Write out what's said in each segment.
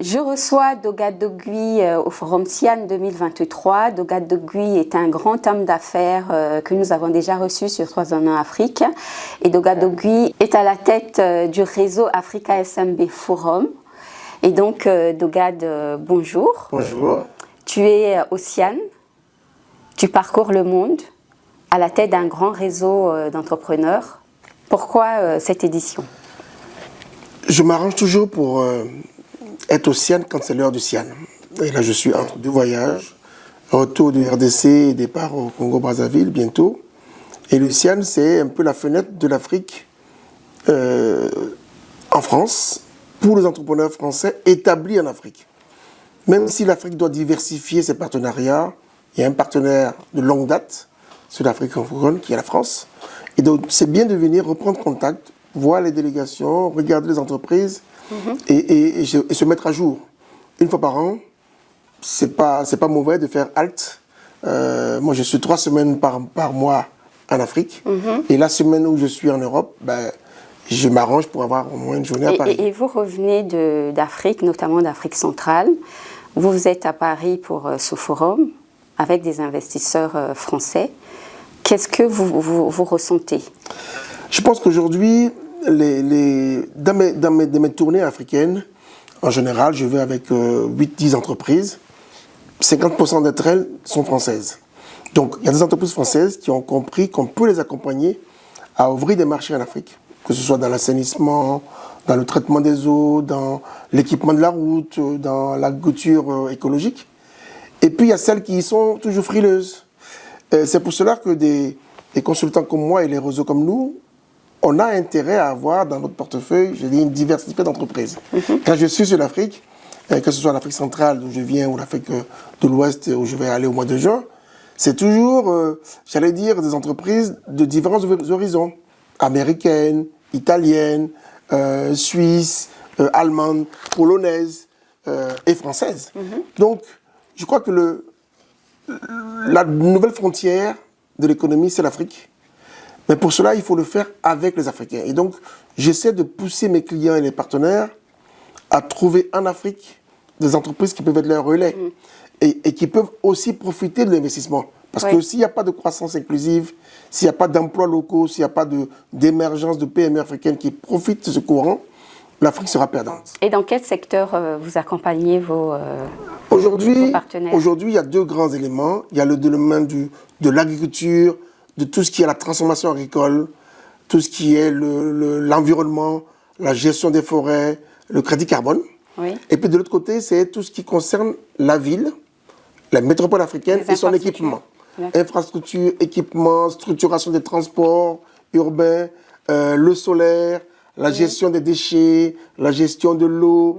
Je reçois Doga Dogui au Forum Sian 2023. Doga Dogui est un grand homme d'affaires que nous avons déjà reçu sur 3 ans en Afrique. Et Doga Dogui est à la tête du réseau Africa SMB Forum. Et donc, Dogad, bonjour. Bonjour. Tu es au Sian, tu parcours le monde à la tête d'un grand réseau d'entrepreneurs. Pourquoi cette édition? Je m'arrange toujours pour être au Sian quand c'est l'heure du Sian. Et là, je suis entre 2 voyages, retour du RDC et départ au Congo-Brazzaville bientôt. Et le Sian, c'est un peu la fenêtre de l'Afrique en France, pour les entrepreneurs français établis en Afrique. Même si l'Afrique doit diversifier ses partenariats, il y a un partenaire de longue date sur l'Afrique francophone qui est la France. Et donc, c'est bien de venir reprendre contact, voir les délégations, regarder les entreprises et se mettre à jour. Une fois par an, c'est pas mauvais de faire halte. Moi, je suis 3 semaines par mois en Afrique. Et la semaine où je suis en Europe, je m'arrange pour avoir au moins une journée à Paris. Et vous revenez d'Afrique, notamment d'Afrique centrale. Vous êtes à Paris pour ce forum avec des investisseurs français. Qu'est-ce que vous ressentez? Je pense qu'aujourd'hui, dans mes tournées africaines, en général, je vais avec 8-10 entreprises. 50% d'entre elles sont françaises. Donc, il y a des entreprises françaises qui ont compris qu'on peut les accompagner à ouvrir des marchés en Afrique, que ce soit dans l'assainissement, dans le traitement des eaux, dans l'équipement de la route, dans l'agriculture écologique. Et puis, il y a celles qui sont toujours frileuses. C'est pour cela que des consultants comme moi et les réseaux comme nous, on a intérêt à avoir dans notre portefeuille, je dis, une diversité d'entreprises. Quand je suis sur l'Afrique, que ce soit l'Afrique centrale d'où je viens ou l'Afrique de l'Ouest où je vais aller au mois de juin, c'est toujours, j'allais dire, des entreprises de différents horizons. Américaines, italiennes, suisses, allemandes, polonaises et françaises. Donc, je crois que la nouvelle frontière de l'économie, c'est l'Afrique. Mais pour cela, il faut le faire avec les Africains. Et donc, j'essaie de pousser mes clients et les partenaires à trouver en Afrique des entreprises qui peuvent être leurs relais et qui peuvent aussi profiter de l'investissement. Parce que s'il n'y a pas de croissance inclusive, s'il n'y a pas d'emplois locaux, s'il n'y a pas d'émergence de PME africaines qui profitent de ce courant, l'Afrique sera perdante. Et dans quel secteur vous accompagnez vos partenaires? Aujourd'hui, il y a 2 grands éléments. Il y a le domaine de l'agriculture, de tout ce qui est la transformation agricole, tout ce qui est l'environnement, la gestion des forêts, le crédit carbone. Et puis de l'autre côté, c'est tout ce qui concerne la ville, la métropole africaine et son équipement. Infrastructure, équipement, structuration des transports urbains, le solaire, la gestion des déchets, la gestion de l'eau.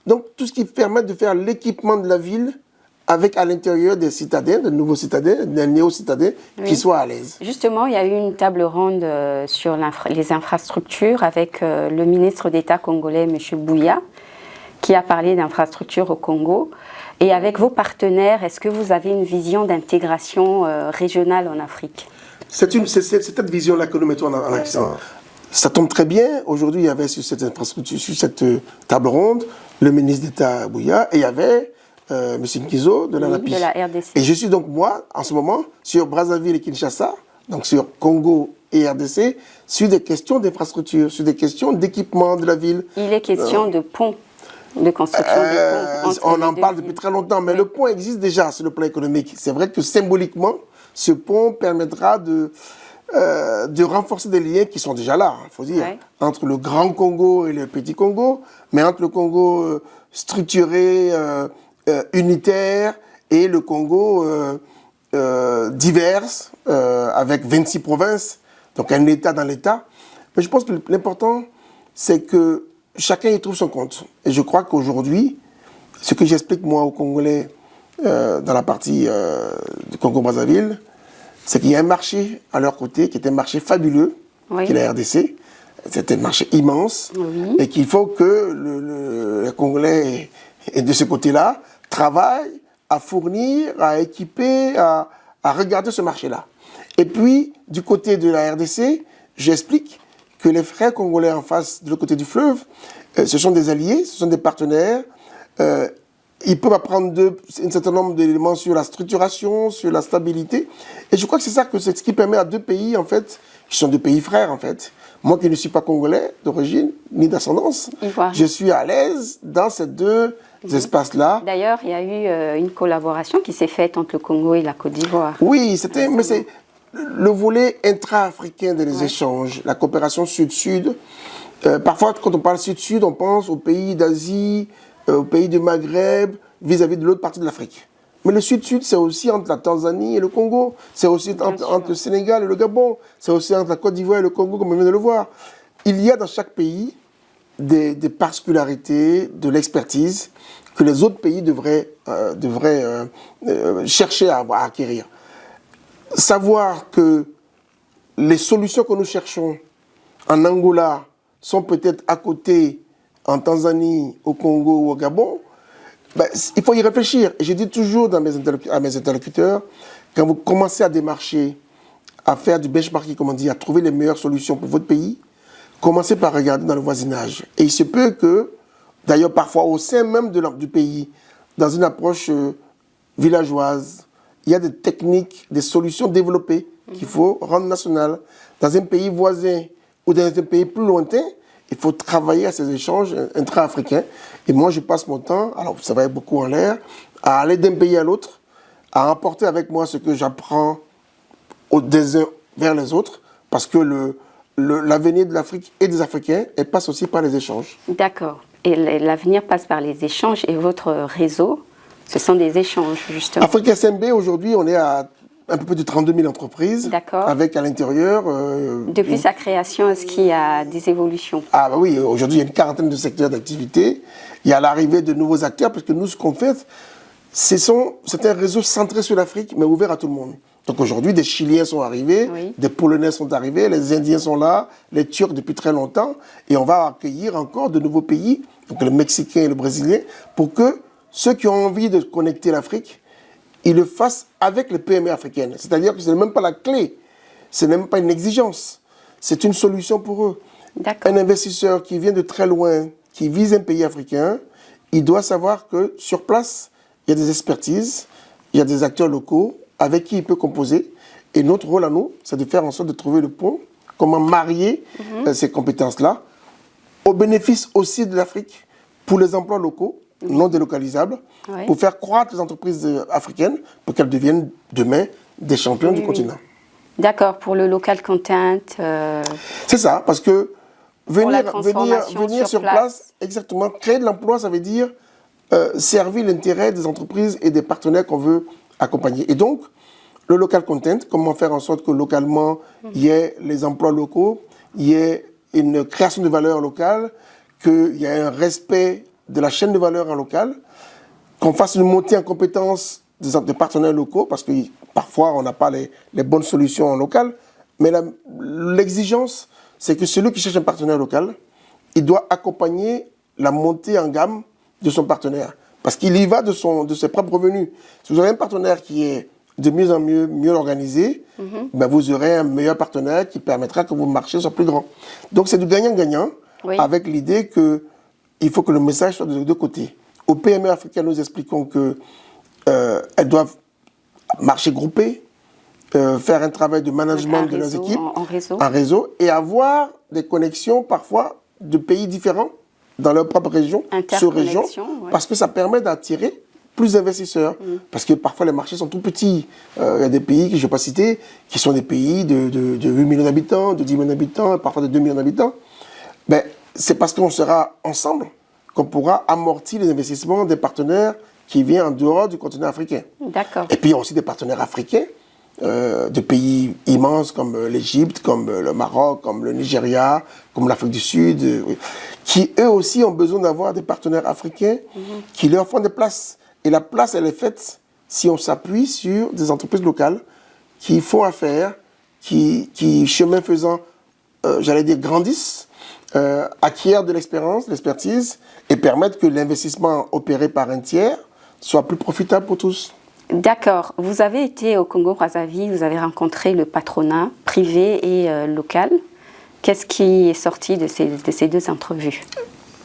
Donc tout ce qui permet de faire l'équipement de la ville avec à l'intérieur des citadins, de nouveaux citadins, des néo-citadins qui soient à l'aise. Justement, il y a eu une table ronde sur les infrastructures avec le ministre d'État congolais, M. Bouya, qui a parlé d'infrastructures au Congo. Et avec vos partenaires, est-ce que vous avez une vision d'intégration régionale en Afrique? C'est cette vision-là que nous mettons en action. Ça tombe très bien. Aujourd'hui, il y avait sur cette infrastructure, sur cette table ronde, le ministre d'État Bouya et il y avait M. Nkizo de la RDC. Et je suis donc, moi, en ce moment, sur Brazzaville et Kinshasa, donc sur Congo et RDC, sur des questions d'infrastructure, sur des questions d'équipement de la ville. Il est question de ponts, de construction de ponts. On en parle depuis très longtemps, mais le pont existe déjà sur le plan économique. C'est vrai que symboliquement, ce pont permettra de renforcer des liens qui sont déjà là, il faut dire, entre le grand Congo et le petit Congo, mais entre le Congo structuré, unitaire, et le Congo divers, avec 26 provinces, donc un État dans l'État. Mais je pense que l'important, c'est que chacun y trouve son compte. Et je crois qu'aujourd'hui, ce que j'explique moi aux Congolais dans la partie du Congo-Brazzaville, c'est qu'il y a un marché à leur côté qui est un marché fabuleux, qui est la RDC. C'est un marché immense et qu'il faut que les Congolais de ce côté-là travaillent à fournir, à équiper, à regarder ce marché-là. Et puis, du côté de la RDC, j'explique que les frères congolais en face, de l'autre côté du fleuve, ce sont des alliés, ce sont des partenaires Ils peuvent apprendre un certain nombre d'éléments sur la structuration, sur la stabilité. Et je crois que c'est ce qui permet à deux pays, en fait, qui sont deux pays frères, en fait. Moi qui ne suis pas congolais d'origine, ni d'ascendance, je suis à l'aise dans ces deux espaces-là. D'ailleurs, il y a eu une collaboration qui s'est faite entre le Congo et la Côte d'Ivoire. Oui, mais c'est le volet intra-africain des échanges, la coopération sud-sud. Parfois, quand on parle sud-sud, on pense aux pays d'Asie, aux pays du Maghreb, vis-à-vis de l'autre partie de l'Afrique. Mais le sud-sud, c'est aussi entre la Tanzanie et le Congo. C'est aussi entre le Sénégal et le Gabon. C'est aussi entre la Côte d'Ivoire et le Congo, comme on vient de le voir. Il y a dans chaque pays des particularités, de l'expertise que les autres pays devraient chercher à acquérir. Savoir que les solutions que nous cherchons en Angola sont peut-être à côté en Tanzanie, au Congo ou au Gabon, il faut y réfléchir. Et je dis toujours à mes interlocuteurs, quand vous commencez à démarcher, à faire du benchmarking, comme on dit, à trouver les meilleures solutions pour votre pays, commencez par regarder dans le voisinage. Et il se peut que, d'ailleurs parfois au sein même du pays, dans une approche villageoise, il y a des techniques, des solutions développées qu'il faut rendre nationales. Dans un pays voisin ou dans un pays plus lointain, il faut travailler à ces échanges intra-africains. Et moi, je passe mon temps, alors ça va être beaucoup en l'air, à aller d'un pays à l'autre, à emporter avec moi ce que j'apprends des uns vers les autres, parce que l'avenir de l'Afrique et des Africains, elle passe aussi par les échanges. D'accord. Et l'avenir passe par les échanges et votre réseau, ce sont des échanges, justement. Africa SMB, aujourd'hui, on est à un peu plus de 32 000 entreprises. D'accord. Avec à l'intérieur... Depuis sa création, est-ce qu'il y a des évolutions? Ah bah oui, aujourd'hui, il y a une quarantaine de secteurs d'activité. Il y a l'arrivée de nouveaux acteurs, parce que nous, ce qu'on fait, c'est un réseau centré sur l'Afrique, mais ouvert à tout le monde. Donc aujourd'hui, des Chiliens sont arrivés, des Polonais sont arrivés, les Indiens sont là, les Turcs depuis très longtemps, et on va accueillir encore de nouveaux pays, donc le Mexicain et le Brésilien, pour que ceux qui ont envie de connecter l'Afrique, ils le fassent avec les PME africaines. C'est-à-dire que ce n'est même pas la clé, ce n'est même pas une exigence, c'est une solution pour eux. Un investisseur qui vient de très loin, qui vise un pays africain, il doit savoir que sur place, il y a des expertises, il y a des acteurs locaux avec qui il peut composer. Et notre rôle à nous, c'est de faire en sorte de trouver le pont, comment marier ces compétences-là, au bénéfice aussi de l'Afrique, pour les emplois locaux, non délocalisables, pour faire croître les entreprises africaines, pour qu'elles deviennent demain des champions du continent. D'accord, pour le local content. C'est ça, parce que venir sur place, exactement, créer de l'emploi, ça veut dire servir l'intérêt des entreprises et des partenaires qu'on veut accompagner. Et donc, le local content, comment faire en sorte que localement, il y ait les emplois locaux, il y ait une création de valeur locale, qu'il y ait un respect de la chaîne de valeur en local, qu'on fasse une montée en compétences des partenaires locaux, parce que parfois, on n'a pas les bonnes solutions en local, mais l'exigence, c'est que celui qui cherche un partenaire local, il doit accompagner la montée en gamme de son partenaire. Parce qu'il y va de ses propres revenus. Si vous avez un partenaire qui est de mieux en mieux organisé, vous aurez un meilleur partenaire qui permettra que vos marchés soient plus grands. Donc c'est du gagnant-gagnant, avec l'idée qu'il faut que le message soit de deux côtés. Aux PME africaines, nous expliquons qu'elles doivent marcher groupées, faire un travail de management de leurs équipes en réseau, et avoir des connexions parfois de pays différents dans leur propre région, sous-région, parce que ça permet d'attirer plus d'investisseurs. Parce que parfois les marchés sont tout petits. Il y a des pays que je ne vais pas citer, qui sont des pays de 8 millions d'habitants, de 10 millions d'habitants, parfois de 2 millions d'habitants. C'est parce qu'on sera ensemble qu'on pourra amortir les investissements des partenaires qui viennent en dehors du continent africain. D'accord. Et puis il y a aussi des partenaires africains, de pays immenses comme l'Égypte, comme le Maroc, comme le Nigeria, comme l'Afrique du Sud, qui eux aussi ont besoin d'avoir des partenaires africains qui leur font des places. Et la place, elle est faite si on s'appuie sur des entreprises locales qui font affaire, qui chemin faisant, grandissent, acquièrent de l'expérience, de l'expertise, et permettent que l'investissement opéré par un tiers soit plus profitable pour tous. D'accord. Vous avez été au Congo-Brazzaville, vous avez rencontré le patronat privé et local. Qu'est-ce qui est sorti de ces deux entrevues?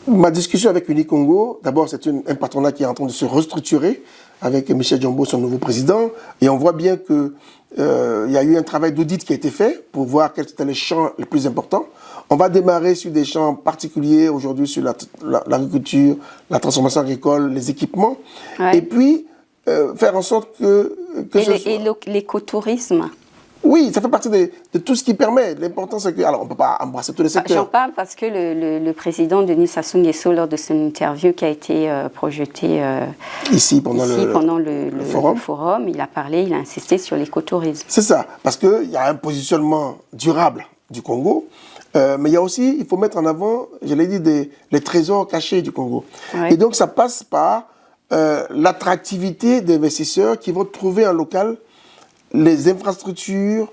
Ma discussion avec Unicongo, d'abord c'est un partenariat qui est en train de se restructurer avec Michel Djombo, son nouveau président, et on voit bien qu'il y a eu un travail d'audit qui a été fait pour voir quels étaient les champs les plus importants. On va démarrer sur des champs particuliers aujourd'hui sur l'agriculture, la transformation agricole, les équipements, et puis faire en sorte que et l'écotourisme. Oui, ça fait partie de tout ce qui permet. L'important, c'est que... Alors, on ne peut pas embrasser tous les secteurs. J'en parle parce que le président Denis Sassou Nguesso, lors de son interview qui a été projetée ici pendant le forum, il a parlé, il a insisté sur l'écotourisme. C'est ça, parce qu'il y a un positionnement durable du Congo, mais il y a aussi, il faut mettre en avant, je l'ai dit, les trésors cachés du Congo. Ouais. Et donc, ça passe par l'attractivité des investisseurs qui vont trouver en local les infrastructures,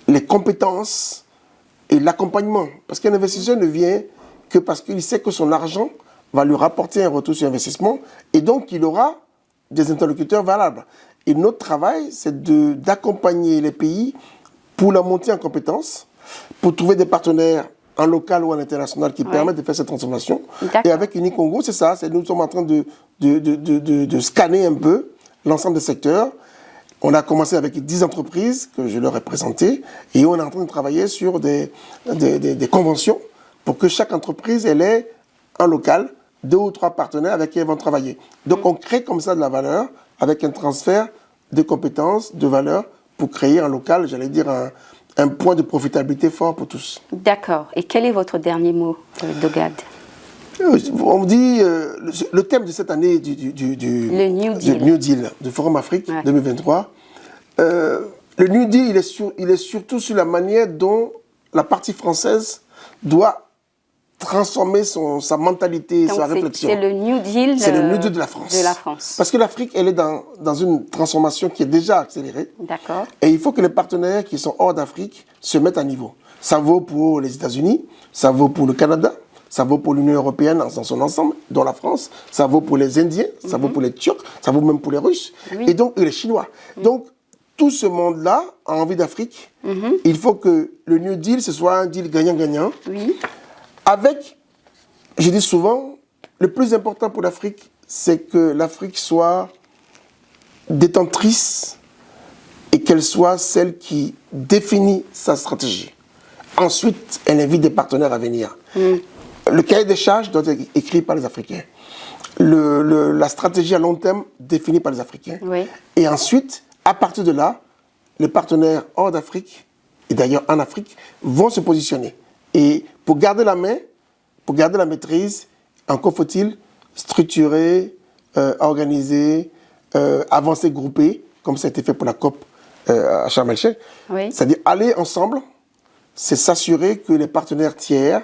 les compétences et l'accompagnement. Parce qu'un investisseur ne vient que parce qu'il sait que son argent va lui rapporter un retour sur investissement et donc il aura des interlocuteurs valables. Et notre travail, c'est d'accompagner les pays pour la montée en compétences, pour trouver des partenaires en local ou en international qui permettent de faire cette transformation. Et avec Unicongo, c'est ça, nous sommes en train de scanner un peu l'ensemble des secteurs. On a commencé avec 10 entreprises que je leur ai présentées et on est en train de travailler sur des conventions pour que chaque entreprise ait en local 2 ou 3 partenaires avec qui elles vont travailler. Donc on crée comme ça de la valeur avec un transfert de compétences, de valeur pour créer en local, j'allais dire, un point de profitabilité fort pour tous. D'accord. Et quel est votre dernier mot, Dogad ? On me dit, le thème de cette année le New Deal, du Forum Afrique 2023, le New Deal, il est surtout sur la manière dont la partie française doit transformer sa mentalité, donc sa réflexion. C'est le New Deal de la France. Parce que l'Afrique, elle est dans une transformation qui est déjà accélérée. D'accord. Et il faut que les partenaires qui sont hors d'Afrique se mettent à niveau. Ça vaut pour les États-Unis, ça vaut pour le Canada, ça vaut pour l'Union européenne dans son ensemble, dont la France, ça vaut pour les Indiens, ça vaut pour les Turcs, ça vaut même pour les Russes, et donc les Chinois. Donc, tout ce monde-là a envie d'Afrique. Il faut que le New Deal, ce soit un deal gagnant-gagnant. Oui. Avec, je dis souvent, le plus important pour l'Afrique, c'est que l'Afrique soit détentrice et qu'elle soit celle qui définit sa stratégie. Ensuite, elle invite des partenaires à venir. Le cahier des charges doit être écrit par les Africains. La stratégie à long terme définie par les Africains. Oui. Et ensuite, à partir de là, les partenaires hors d'Afrique, et d'ailleurs en Afrique, vont se positionner. Et pour garder la main, pour garder la maîtrise, encore faut-il structurer, organiser, avancer, grouper, comme ça a été fait pour la COP à Sharm el-Sheikh. Oui. C'est-à-dire aller ensemble, c'est s'assurer que les partenaires tiers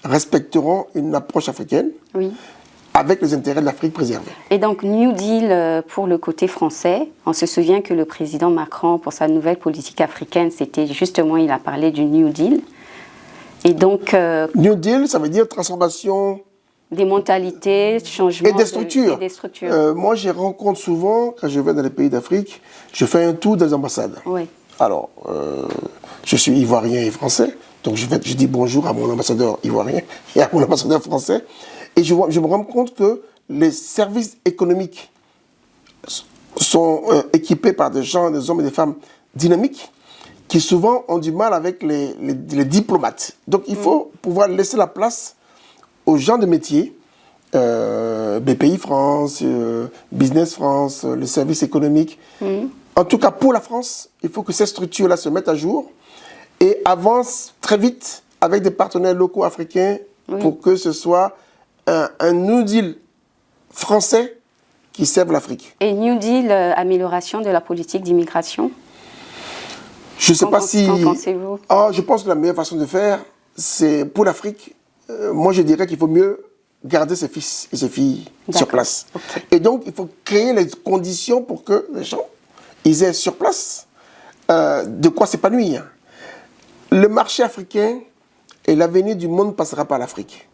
respecteront une approche africaine avec les intérêts de l'Afrique préservés. Et donc, New Deal pour le côté français. On se souvient que le président Macron, pour sa nouvelle politique africaine, c'était justement, il a parlé du New Deal. Et donc... New Deal, ça veut dire transformation... Des mentalités, changement... Et des structures. Et des structures. Moi, je rencontre souvent, quand je vais dans les pays d'Afrique, je fais un tour des ambassades. Oui. Alors, je suis ivoirien et français, donc je dis bonjour à mon ambassadeur ivoirien et à mon ambassadeur français. Et je me rends compte que les services économiques sont équipés par des gens, des hommes et des femmes dynamiques qui souvent ont du mal avec les diplomates. Donc il faut pouvoir laisser la place aux gens de métier, BPI France, Business France, le service économique. En tout cas, pour la France, il faut que ces structures-là se mettent à jour et avancent très vite avec des partenaires locaux africains pour que ce soit un New Deal français qui serve l'Afrique. Et New Deal, amélioration de la politique d'immigration ? Je ne sais pas si... Qu'en pensez-vous ? Je pense que la meilleure façon de faire, c'est pour l'Afrique. Moi, je dirais qu'il faut mieux garder ses fils et ses filles sur place. Okay. Et donc, il faut créer les conditions pour que les gens ils aient sur place de quoi s'épanouir. Le marché africain et l'avenir du monde passera par l'Afrique.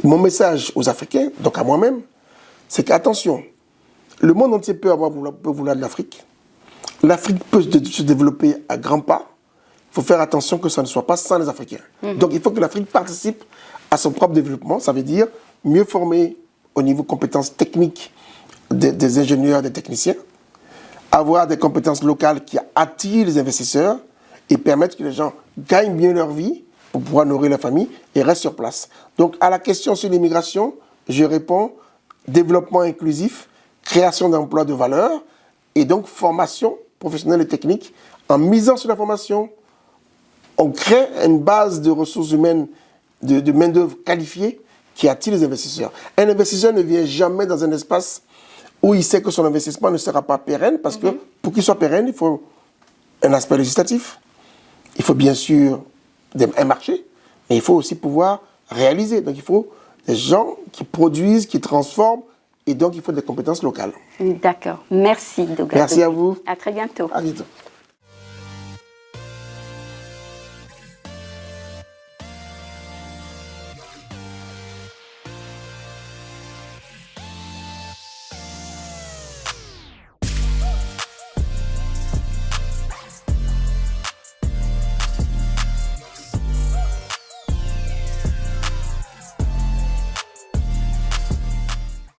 Mon message aux Africains, donc à moi-même, c'est qu'attention, le monde entier peut vouloir de l'Afrique. L'Afrique peut se développer à grands pas. faut faire attention que ça ne soit pas sans les Africains. Donc il faut que l'Afrique participe à son propre développement. Ça veut dire mieux former au niveau compétences techniques des ingénieurs, des techniciens, avoir des compétences locales qui attirent les investisseurs et permettent que les gens gagnent bien leur vie pour pouvoir nourrir leur famille et restent sur place. Donc à la question sur l'immigration, je réponds développement inclusif, création d'emplois de valeur et donc formation professionnelle et technique. En misant sur la formation, on crée une base de ressources humaines, de main-d'œuvre qualifiée qui attire les investisseurs. Un investisseur ne vient jamais dans un espace où il sait que son investissement ne sera pas pérenne, parce que pour qu'il soit pérenne, il faut un aspect législatif, il faut bien sûr un marché, mais il faut aussi pouvoir réaliser. Donc il faut des gens qui produisent, qui transforment, et donc il faut des compétences locales. D'accord. Merci, Doga. Merci à vous. À très bientôt. À bientôt.